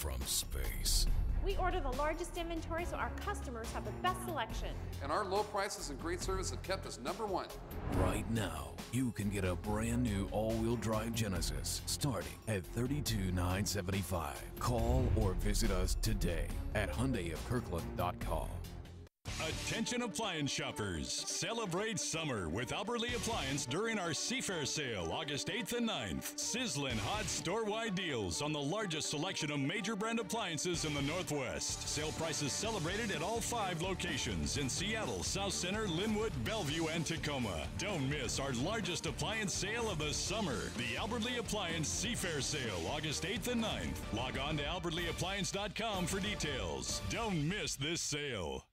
from space. We order the largest inventory so our customers have the best selection. And our low prices and great service have kept us #1. Right now, you can get a brand new all-wheel drive Genesis starting at $32,975. Call or visit us today at HyundaiofKirkland.com. Attention appliance shoppers. Celebrate summer with Albert Lee Appliance during our Seafair sale, August 8th and 9th. Sizzling hot store-wide deals on the largest selection of major brand appliances in the Northwest. Sale prices celebrated at all 5 locations in Seattle, South Center, Linwood, Bellevue, and Tacoma. Don't miss our largest appliance sale of the summer, the Albert Lee Appliance Seafair sale, August 8th and 9th. Log on to albertleeappliance.com for details. Don't miss this sale.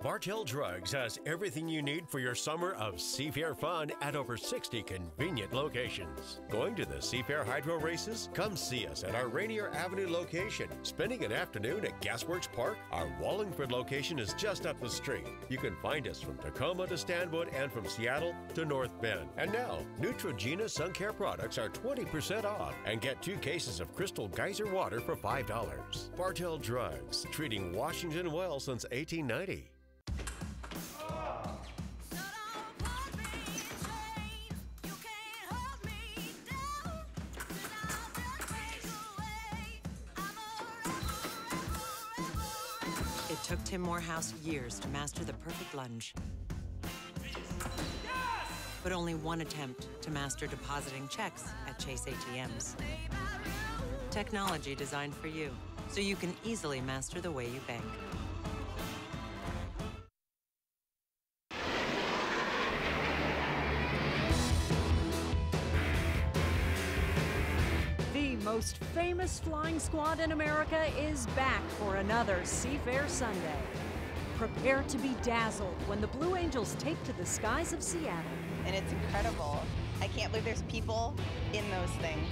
Bartell Drugs has everything you need for your summer of Seafair fun at over 60 convenient locations. Going to the Seafair Hydro Races? Come see us at our Rainier Avenue location. Spending an afternoon at Gasworks Park? Our Wallingford location is just up the street. You can find us from Tacoma to Stanwood and from Seattle to North Bend. And now, Neutrogena Sun Care products are 20% off and get 2 cases of Crystal Geyser water for $5. Bartell Drugs, treating Washington well since 1890. It took Tim Morehouse years to master the perfect lunge. But only one attempt to master depositing checks at Chase ATMs. Technology designed for you, so you can easily master the way you bank. The most famous flying squad in America is back for another Seafair Sunday. Prepare to be dazzled when the Blue Angels take to the skies of Seattle. And it's incredible. I can't believe there's people in those things.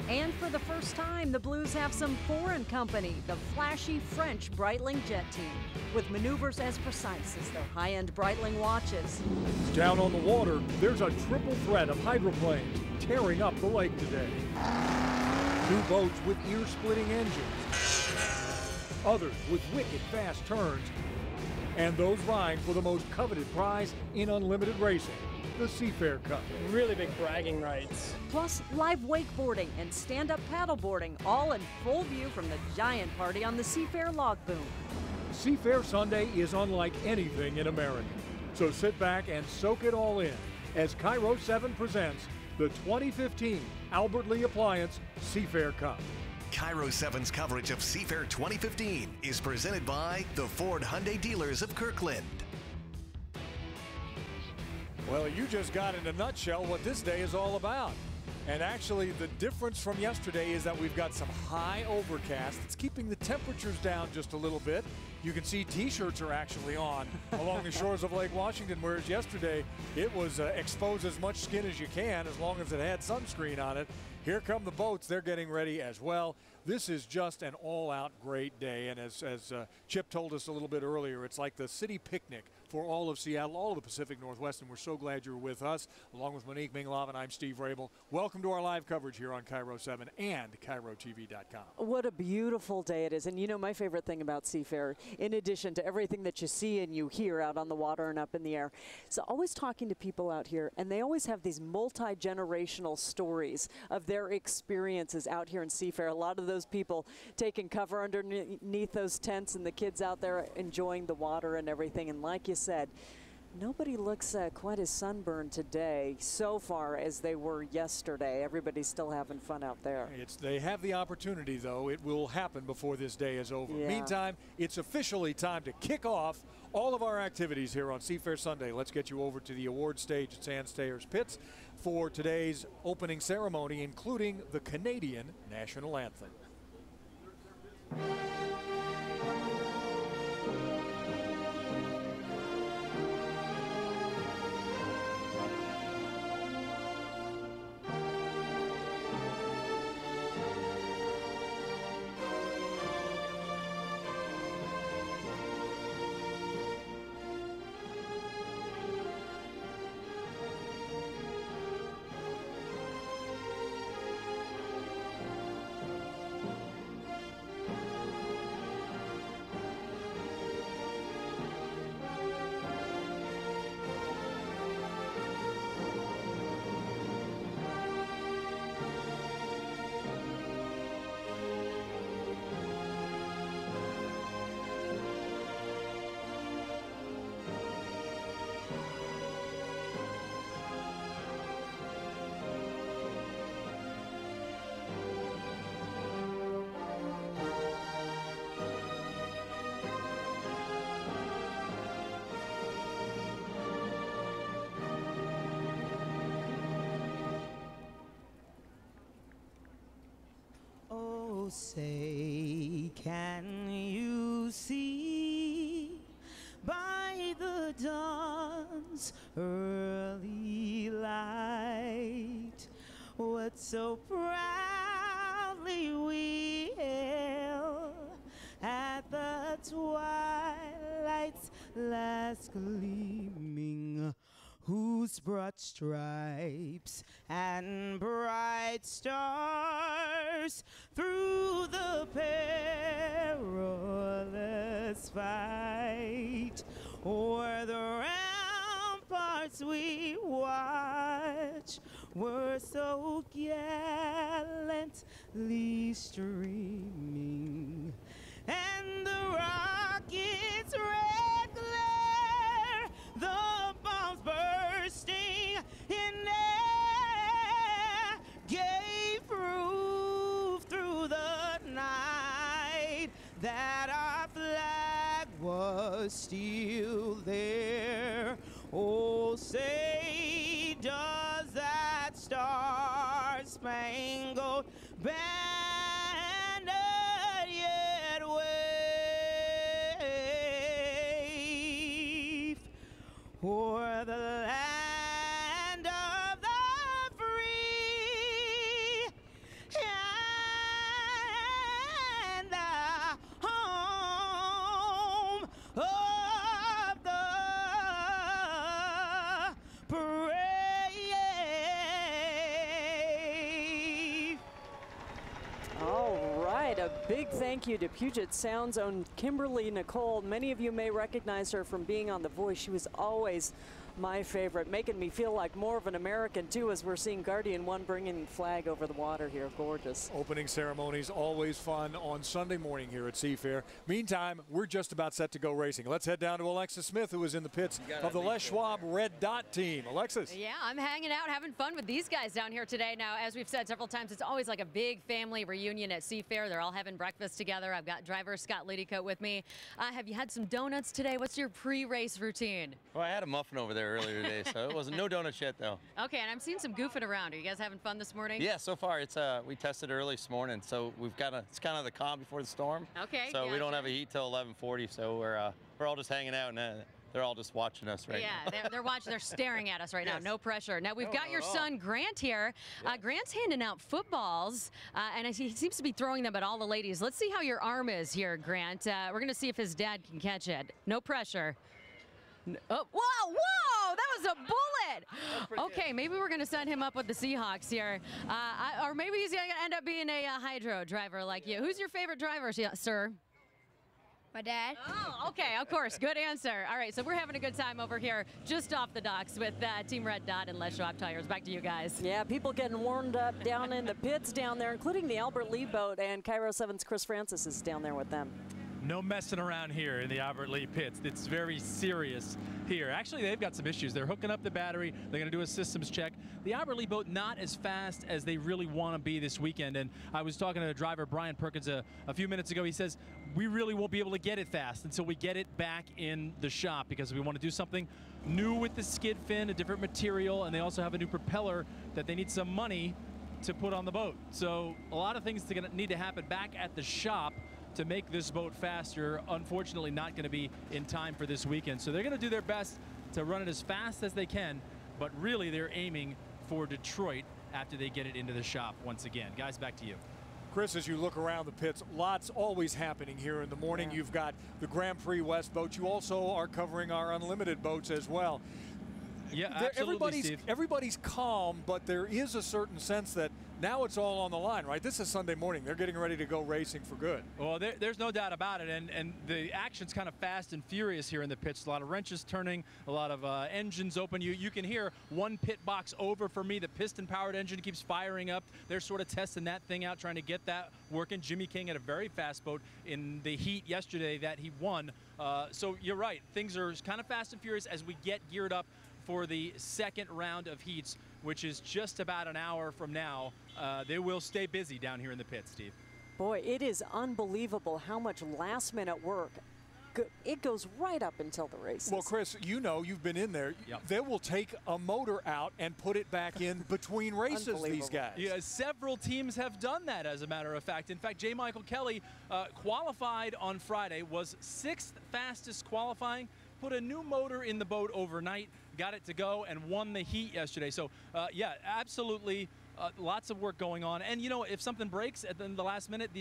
And for the first time, the Blues have some foreign company, the flashy French Breitling jet team, with maneuvers as precise as their high-end Breitling watches. Down on the water, there's a triple threat of hydroplanes tearing up the lake today. 2 boats with ear-splitting engines, others with wicked fast turns, and those vying for the most coveted prize in unlimited racing, the Seafair Cup. Really big bragging rights. Plus live wakeboarding and stand-up paddleboarding, all in full view from the giant party on the Seafair log boom. Seafair Sunday is unlike anything in America, so sit back and soak it all in as Cairo 7 presents the 2015 Albert Lee Appliance Seafair Cup. Cairo 7's coverage of Seafair 2015 is presented by the Ford Hyundai dealers of Kirkland. Well, you just got in a nutshell what this day is all about. And actually, the difference from yesterday is that we've got some high overcast. It's keeping the temperatures down just a little bit. You can see T-shirts are actually on along the shores of Lake Washington, whereas yesterday it was expose as much skin as you can as long as it had sunscreen on it. Here come the boats. They're getting ready as well. This is just an all-out great day, and as Chip told us a little bit earlier, it's like the city picnic for all of Seattle, all of the Pacific Northwest, and we're so glad you're with us. Along with Monique Minglov, and I'm Steve Rabel. Welcome to our live coverage here on Cairo 7 and CairoTV.com. What a beautiful day it is. And you know, my favorite thing about Seafair, in addition to everything that you see and you hear out on the water and up in the air, is always talking to people out here, and they always have these multi-generational stories of their experiences out here in Seafair. A lot of those people taking cover underneath those tents and the kids out there enjoying the water and everything. And like you said, nobody looks quite as sunburned today so far as they were yesterday. Everybody's still having fun out there. They have the opportunity, though. It will happen before this day is over. Yeah. Meantime, it's officially time to kick off all of our activities here on Seafair Sunday. Let's get you over to the award stage at Sandstayers Pits for today's opening ceremony, including the Canadian National Anthem. say, can you see by the dawn's early light what so proudly we hailed at the twilight's last gleaming, whose broad stripes and bright stars through the perilous fight o'er the ramparts we watch were so gallantly streaming, and the rocket's red glare, the bombs bursting in air, gave proof through the night that our flag was still there. Oh, say does that star-spangled banner yet wave o'er the land of the free and the home of the brave. All right, a big thank you to Puget Sound's own Kimberly Nicole. Many of you may recognize her from being on The Voice. She was always my favorite, making me feel like more of an American too, as we're seeing Guardian 1 bringing the flag over the water here. Gorgeous. Opening ceremonies always fun on Sunday morning here at Seafair. Meantime, we're just about set to go racing. Let's head down to Alexis Smith, who is in the pits of the Les Schwab Red Dot team. Alexis. Yeah, I'm hanging out, having fun with these guys down here today. Now, as we've said several times, it's always like a big family reunion at Seafair. They're all having breakfast together. I've got driver Scott Liddycoat with me. Have you had some donuts today? What's your pre-race routine? Well, I had a muffin over there earlier today, so it wasn't no donuts yet, though. Okay, and I'm seeing some goofing around. Are you guys having fun this morning? Yeah, so far it's we tested early this morning, so we've got it's kind of the calm before the storm. Okay. So we don't have a heat till 11:40, so we're all just hanging out, and they're all just watching us right now. Yeah, they're watching. They're staring at us right now. Yes. No pressure. Now we've got your son Grant here. Grant's handing out footballs, and he seems to be throwing them at all the ladies. Let's see how your arm is here, Grant. We're going to see if his dad can catch it. No pressure. Oh, whoa, whoa, that was a bullet. Okay, maybe we're going to send him up with the Seahawks here. Or maybe he's going to end up being a hydro driver like you. Who's your favorite driver, sir? My dad. Oh, okay, of course. Good answer. All right, so we're having a good time over here just off the docks with Team Red Dot and Les Schwab Tires. Back to you guys. Yeah, people getting warmed up down in the pits down there, including the Albert Lee boat, and Cairo 7's Chris Francis is down there with them. No messing around here in the Albert Lee pits. It's very serious here. Actually, they've got some issues. They're hooking up the battery. They're going to do a systems check. The Albert Lee boat not as fast as they really want to be this weekend. And I was talking to the driver, Brian Perkins, a few minutes ago. He says, we really won't be able to get it fast until we get it back in the shop, because we want to do something new with the skid fin, a different material, and they also have a new propeller that they need some money to put on the boat. So a lot of things need to happen back at the shop to make this boat faster. Unfortunately, not going to be in time for this weekend. So they're going to do their best to run it as fast as they can, but really they're aiming for Detroit after they get it into the shop once again. Guys, back to you. Chris, as you look around the pits, lots always happening here in the morning. Yeah. You've got the Grand Prix West boat. You also are covering our unlimited boats as well. Yeah, absolutely, everybody's calm, but there is a certain sense that now it's all on the line, right? This is Sunday morning. They're getting ready to go racing for good. Well, there's no doubt about it, and the action's kind of fast and furious here in the pits. A lot of wrenches turning, a lot of engines open. You can hear one pit box over for me. The piston-powered engine keeps firing up. They're sort of testing that thing out, trying to get that working. Jimmy King had a very fast boat in the heat yesterday that he won. So you're right. Things are kind of fast and furious as we get geared up for the second round of heats, which is just about an hour from now. They will stay busy down here in the pits, Steve. Boy, it is unbelievable how much last-minute work it goes right up until the races. Well, Chris, you know, you've been in there. Yep. They will take a motor out and put it back in between races, these guys. Yeah, several teams have done that, as a matter of fact. In fact, J. Michael Kelly qualified on Friday, was 6th fastest qualifying, put a new motor in the boat overnight, got it to go, and won the heat yesterday. So, yeah, absolutely. Lots of work going on. And, you know, if something breaks at the last minute,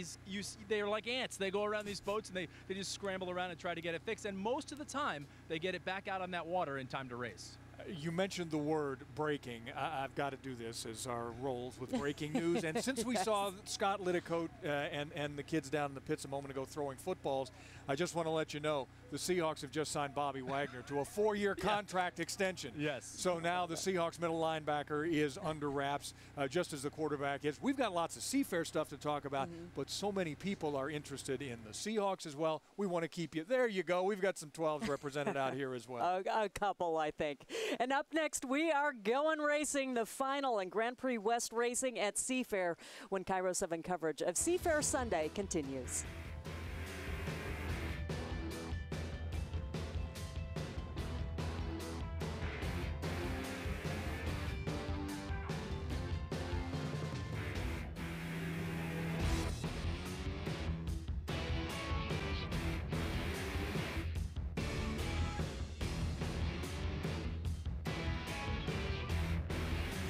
they're like ants. They go around these boats and they just scramble around and try to get it fixed. And most of the time, they get it back out on that water in time to race. You mentioned the word breaking. I've got to do this as our roles with breaking news. And since we saw Scott Lidicote and the kids down in the pits a moment ago throwing footballs, I just want to let you know the Seahawks have just signed Bobby Wagner to a 4-year contract extension. Yes. So now the Seahawks middle linebacker is under wraps, just as the quarterback is. We've got lots of Seafair stuff to talk about, but so many people are interested in the Seahawks as well. We want to keep you. There you go. We've got some 12s represented out here as well. A couple, I think. And up next, we are going racing, the final in Grand Prix West racing at Seafair, when Cairo 7 coverage of Seafair Sunday continues.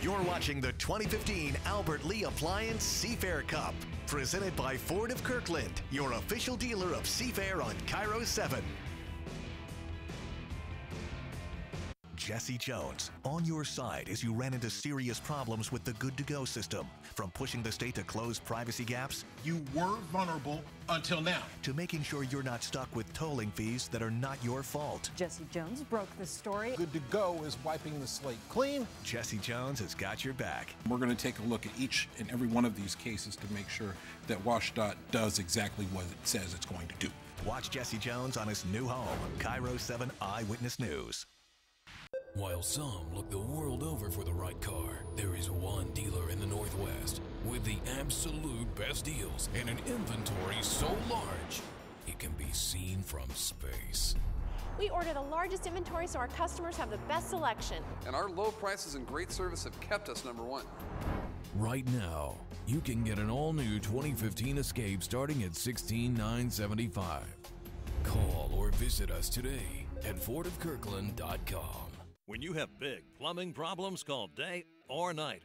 You're watching the 2015 Albert Lee Appliance Seafair Cup, presented by Ford of Kirkland, your official dealer of Seafair on Cairo 7. Jesse Jones, on your side as you ran into serious problems with the Good to Go system. From pushing the state to close privacy gaps, you were vulnerable until now, to making sure you're not stuck with tolling fees that are not your fault. Jesse Jones broke the story. Good to Go is wiping the slate clean. Jesse Jones has got your back. We're going to take a look at each and every one of these cases to make sure that WashDOT does exactly what it says it's going to do. Watch Jesse Jones on his new home, Cairo 7 Eyewitness News. While some look the world over for the right car, there is one dealer in the Northwest with the absolute best deals and an inventory so large it can be seen from space. We order the largest inventory so our customers have the best selection. And our low prices and great service have kept us #1. Right now, you can get an all-new 2015 Escape starting at $16,975. Call or visit us today at fordofkirkland.com. When you have big plumbing problems, call day or night.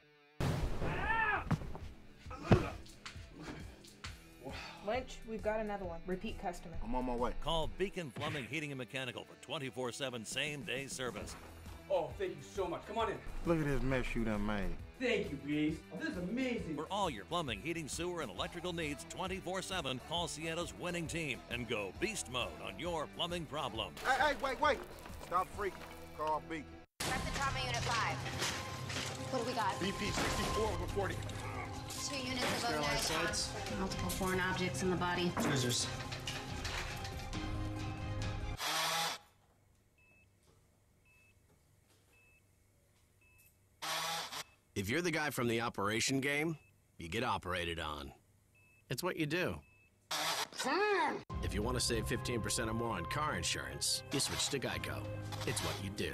Lynch, we've got another one. Repeat customer. I'm on my way. Call Beacon Plumbing, Heating, and Mechanical for 24/7 same-day service. Oh, thank you so much. Come on in. Look at this mess you done made. Thank you, Bees. Oh, this is amazing. For all your plumbing, heating, sewer, and electrical needs 24/7, call Sietta's winning team and go beast mode on your plumbing problem. Hey, wait. Stop freaking. Call Beacon. Press the trauma unit 5. What do we got? BP 64 over 40. 2 units of Sterilized sites. Multiple foreign objects in the body. Scissors. If you're the guy from the operation game, you get operated on. It's what you do. If you want to save 15% or more on car insurance, you switch to Geico. It's what you do.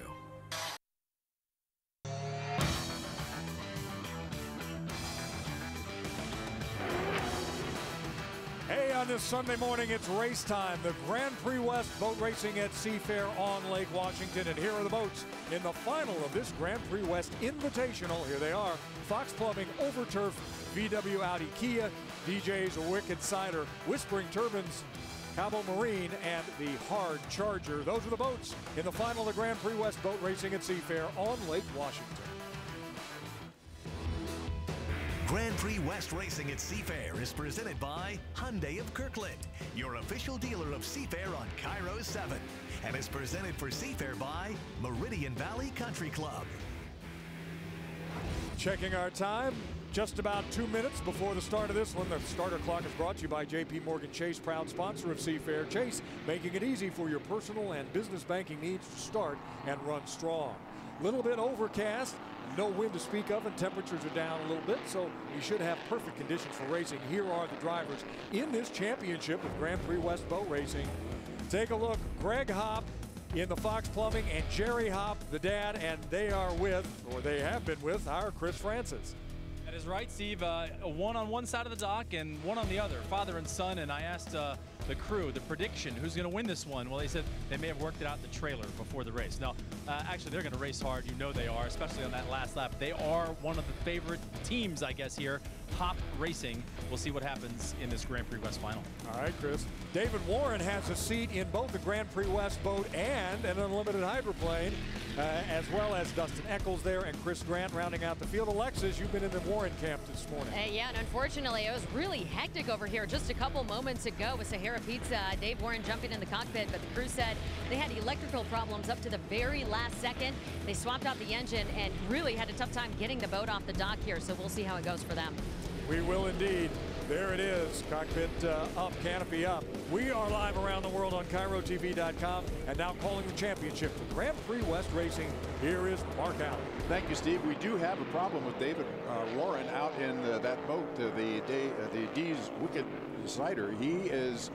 Hey, on this Sunday morning, it's race time. The Grand Prix West boat racing at Seafair on Lake Washington. And here are the boats in the final of this Grand Prix West Invitational. Here they are. Fox Plumbing, Overturf, VW Audi Kia, DJ's Wicked Cider, Whispering Turbines, Cabo Marine, and the Hard Charger. Those are the boats in the final of the Grand Prix West boat racing at Seafair on Lake Washington. Grand Prix West Racing at Seafair is presented by Hyundai of Kirkland, your official dealer of Seafair on Cairo 7, and is presented for Seafair by Meridian Valley Country Club. Checking our time, just about 2 minutes before the start of this one. The starter clock is brought to you by J.P. Morgan Chase, proud sponsor of Seafair. Chase, making it easy for your personal and business banking needs to start and run strong. Little bit overcast, no wind to speak of, and temperatures are down a little bit, so you should have perfect conditions for racing. Here are the drivers in this championship with Grand Prix West boat racing. Take a look. Greg Hopp in the Fox Plumbing and Jerry Hopp, the dad, and they are with, or they have been with, our Chris Francis. That is right, Steve. One on one side of the dock and one on the other, father and son. And I asked the crew the prediction, who's going to win this one? Well, they said they may have worked it out in the trailer before the race. No, actually, they're going to race hard. You know they are, especially on that last lap. They are one of the favorite teams, I guess, here. Hopp Racing. We'll see what happens in this Grand Prix West final. All right, Chris. David Warren has a seat in both the Grand Prix West boat and an unlimited hydroplane, as well as Dustin Eccles there and Chris Grant rounding out the field. Alexis, you've been in the Warren camp this morning. Yeah, and unfortunately, it was really hectic over here just a couple moments ago with Sahara Pizza. Dave Warren jumping in the cockpit, but the crew said they had electrical problems up to the very last second. They swapped out the engine and really had a tough time getting the boat off the dock here, so we'll see how it goes for them. We will indeed. There it is. Cockpit up, canopy up. We are live around the world on KairoTV.com. And now calling the championship for Grand Prix West Racing, here is Mark Allen. Thank you, Steve. We do have a problem with David Warren out in that boat, the D's Wicked Decider. He is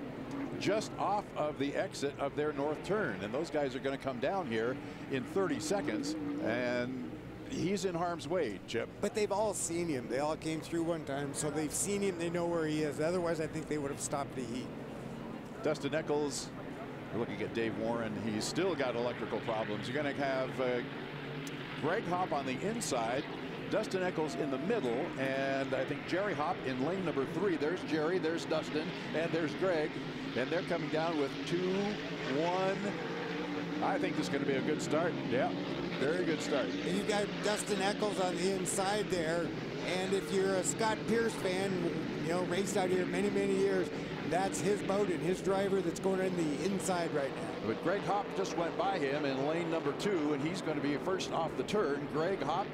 just off of the exit of their north turn. And those guys are going to come down here in 30 seconds. And he's in harm's way, Chip. But they've all seen him. They all came through one time, so they've seen him. They know where he is. Otherwise, I think they would have stopped the heat. Dustin Eccles, we're looking at Dave Warren. He's still got electrical problems. You're going to have Greg Hopp on the inside, Dustin Eccles in the middle, and I think Jerry Hopp in lane number 3. There's Jerry, there's Dustin, and there's Greg. And they're coming down with 2, 1. I think this is going to be a good start. Yeah. Very good start. And you've got Dustin Eccles on the inside there. And if you're a Scott Pierce fan, you know, raced out here many, many years, that's his boat and his driver that's going on the inside right now. But Greg Hopp just went by him in lane number 2, and he's going to be first off the turn. Greg Hopp,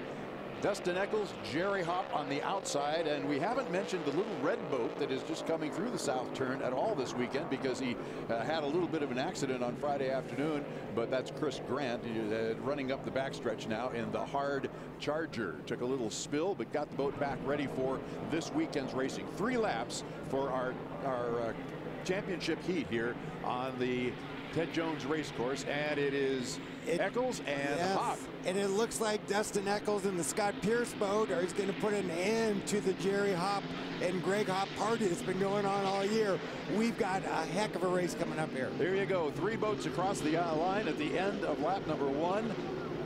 Dustin Eccles, Jerry Hopp on the outside, and we haven't mentioned the little red boat that is just coming through the south turn at all this weekend because he had a little bit of an accident on Friday afternoon, but that's Chris Grant running up the backstretch now in the hard Charger. Took a little spill, but got the boat back ready for this weekend's racing. 3 laps for our championship heat here on the Ted Jones race course, and it is Eccles and Hopp. And it looks like Dustin Eccles in the Scott Pierce boat is going to put an end to the Jerry Hopp and Greg Hopp party that's been going on all year. We've got a heck of a race coming up here. There you go. 3 boats across the line at the end of lap number 1.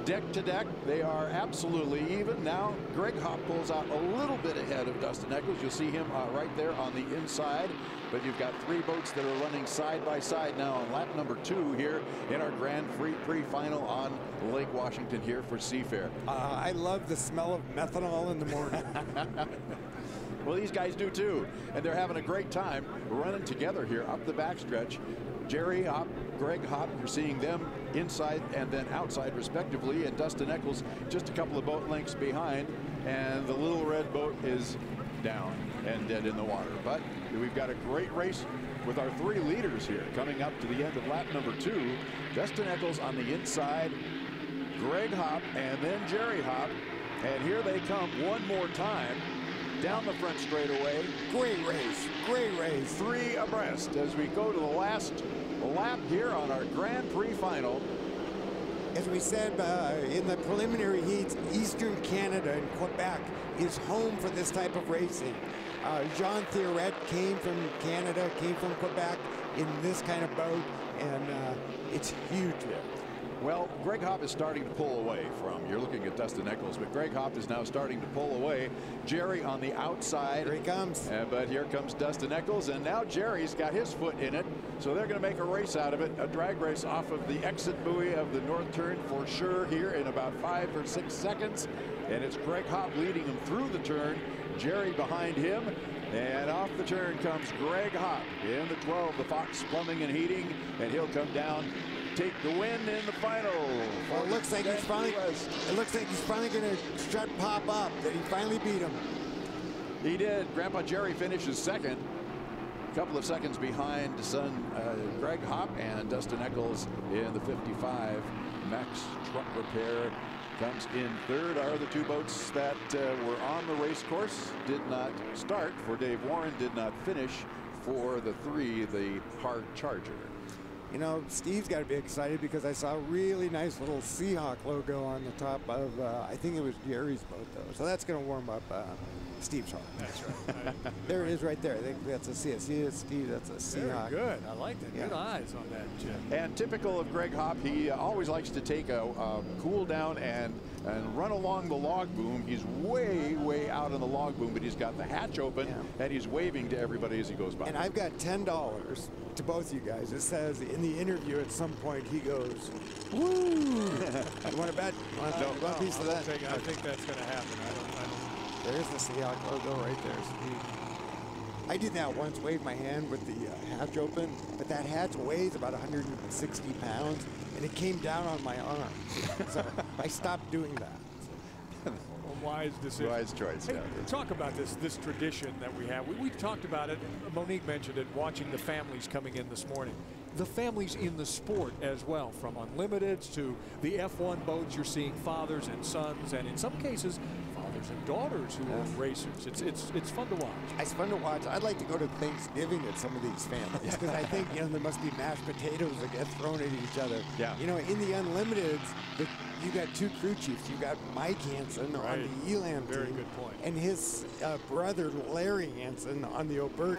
Deck to deck, they are absolutely even. Now, Greg Hopp pulls out a little bit ahead of Dustin Eccles. You'll see him right there on the inside. But you've got 3 boats that are running side by side now on lap number 2 here in our Grand Prix final on Lake Washington here for Seafair. I love the smell of methanol in the morning. Well, these guys do too, and they're having a great time running together here up the backstretch. Jerry Hopp, Greg Hopp, you're seeing them inside and then outside respectively, and Dustin Eccles just a couple of boat lengths behind, and the little red boat is down and dead in the water. But we've got a great race with our 3 leaders here coming up to the end of lap number 2. Dustin Eccles on the inside, Greg Hopp, and then Jerry Hopp, and here they come one more time down the front straightaway. Great race, great race. 3 abreast as we go to the last lap here on our Grand Prix final. As we said in the preliminary heats, Eastern Canada and Quebec is home for this type of racing. Jean Thierret came from Canada, came from Quebec in this kind of boat, and it's huge there. Well, Greg Hopp is starting to pull away from, you're looking at Dustin Eccles, but Greg Hopp is now starting to pull away. Jerry on the outside. Here he comes. But here comes Dustin Eccles, and now Jerry's got his foot in it, so they're going to make a race out of it, a drag race off of the exit buoy of the north turn for sure here in about 5 or 6 seconds. And it's Greg Hopp leading him through the turn, Jerry behind him, and off the turn comes Greg Hopp in the 12, the Fox Plumbing and Heating, and he'll come down, take the win in the final. Well, it looks like he's finally going to shut Pop up, that he finally beat him. He did. Grandpa Jerry finishes second, a couple of seconds behind son Greg Hopp, and Dustin Eccles in the 55. Max Truck Repair comes in third. Are the 2 boats that were on the race course. Did not start for Dave Warren, did not finish for the 3, the hard Charger. You know, Steve's got to be excited because I saw a really nice little Seahawk logo on the top of, I think it was Jerry's boat, though. So that's going to warm up Steve's heart. That's right. There it is right there. I think that's a Steve, that's a Seahawk. Very good. I like that. Yeah. Good eyes on that, Jim. And typical of Greg Hopp, he always likes to take a cool down and run along the log boom. He's way out on the log boom, but he's got the hatch open and he's waving to everybody as he goes by. And I've got $10 to both you guys. It says in the interview at some point he goes, woo! You want to bet? Want a piece of that? I think that's going to happen. I don't. There's the Seahawk logo right there, Steve. I did that once, waved my hand with the hatch open, but that hatch weighs about 160 pounds, and it came down on my arm. So I stopped doing that. Wise decision. Wise choice. Hey, talk about this tradition that we have. We talked about it. Monique mentioned it, watching the families coming in this morning. The families in the sport as well, from unlimiteds to the F1 boats. You're seeing fathers and sons, and in some cases, fathers and daughters who are racers. It's fun to watch. It's fun to watch. I'd like to go to Thanksgiving at some of these families because I think there must be mashed potatoes that get thrown at each other. Yeah. You know, in the unlimiteds, you got two crew chiefs. You got Mike Hansen on the Elam team. Very good point. And his brother Larry Hansen on the Oberg.